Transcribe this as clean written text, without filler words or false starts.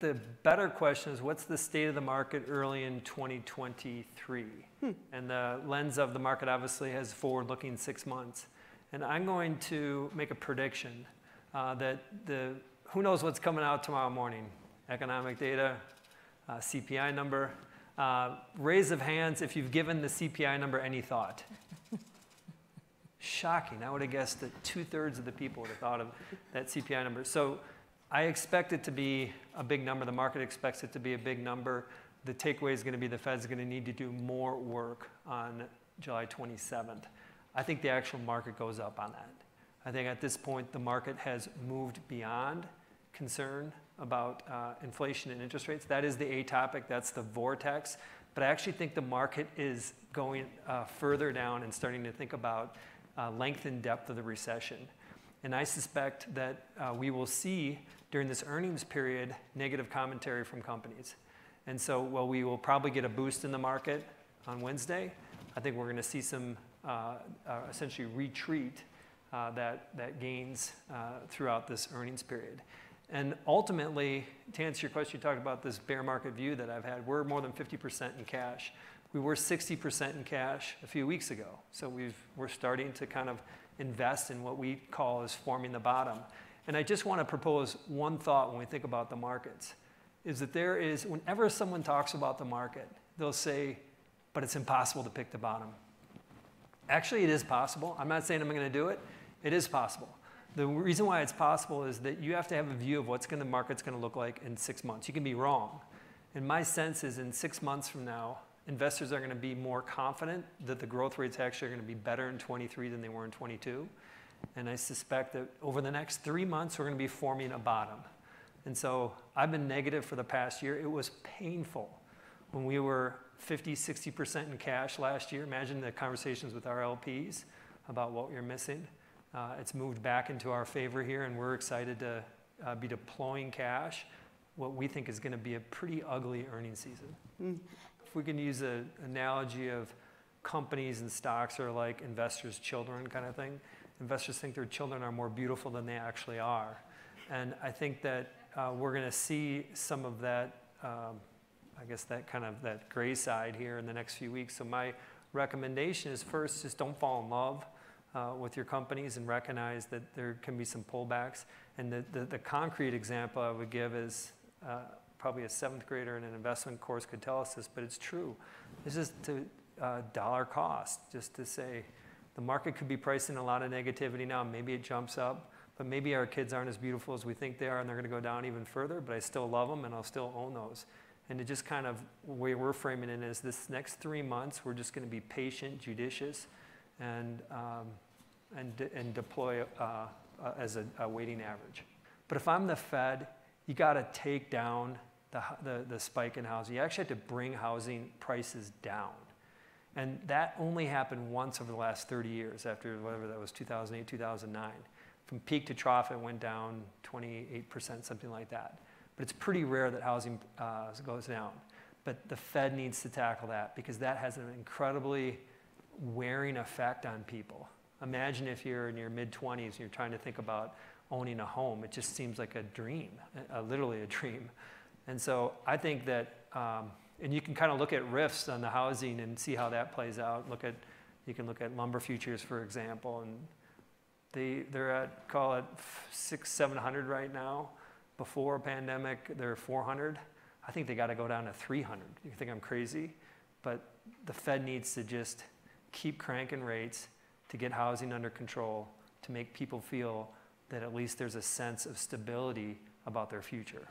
The better question is, what's the state of the market early in 2023? And the lens of the market obviously has forward-looking 6 months. And I'm going to make a prediction that who knows what's coming out tomorrow morning? Economic data, CPI number. Raise of hands if you've given the CPI number any thought. Shocking. I would have guessed that 2/3 of the people would have thought of that CPI number. So I expect it to be a big number. The market expects it to be a big number. The takeaway is going to be the Fed's going to need to do more work on July 27th. I think the actual market goes up on that. I think at this point the market has moved beyond concern about inflation and interest rates. That is the atopic, that's the vortex. But I actually think the market is going further down and starting to think about length and depth of the recession. And I suspect that we will see during this earnings period negative commentary from companies. And so while we will probably get a boost in the market on Wednesday, I think we're going to see some essentially retreat that gains throughout this earnings period. And ultimately, to answer your question, you talked about this bear market view that I've had. We're more than 50% in cash. We were 60% in cash a few weeks ago. So we're starting to kind of invest in what we call as forming the bottom. And I just want to propose one thought when we think about the markets, is that there is, whenever someone talks about the market, they'll say, but it's impossible to pick the bottom. Actually, it is possible. I'm not saying I'm going to do it. It is possible. The reason why it's possible is that you have to have a view of what the market's going to look like in 6 months. You can be wrong. And my sense is in 6 months from now, investors are going to be more confident that the growth rates actually are going to be better in 23 than they were in 22. And I suspect that over the next 3 months, we're going to be forming a bottom. And so I've been negative for the past year. It was painful when we were 50, 60% in cash last year. Imagine the conversations with our LPs about what you're missing. It's moved back into our favor here, and we're excited to be deploying cash, what we think is going to be a pretty ugly earnings season. If we can use an analogy of companies and stocks are like investors' children kind of thing. Investors think their children are more beautiful than they actually are. And I think that we're going to see some of that, I guess that gray side here in the next few weeks. So my recommendation is first, just don't fall in love with your companies and recognize that there can be some pullbacks. And the concrete example I would give is probably a 7th grader in an investment course could tell us this, but it's true. This is to dollar cost, just to say the market could be pricing a lot of negativity now. Maybe it jumps up, but maybe our kids aren't as beautiful as we think they are, and they're going to go down even further, but I still love them, and I'll still own those. And to just kind of, the way we're framing it is this next 3 months, we're just going to be patient, judicious, and deploy as a weighting average. But if I'm the Fed, you got to take down the spike in housing. You actually have to bring housing prices down. And that only happened once over the last 30 years, after whatever that was, 2008, 2009. From peak to trough, it went down 28%, something like that. But it's pretty rare that housing goes down. But the Fed needs to tackle that because that has an incredibly wearing effect on people. Imagine if you're in your mid-20s and you're trying to think about owning a home. It just seems like a dream, literally a dream. And so I think that, and you can kind of look at rifts on the housing and see how that plays out. You can look at lumber futures, for example, and they're at, call it 600-700 right now. Before pandemic, they're 400. I think they got to go down to 300. You think I'm crazy? But the Fed needs to just keep cranking rates to get housing under control, to make people feel that at least there's a sense of stability about their future.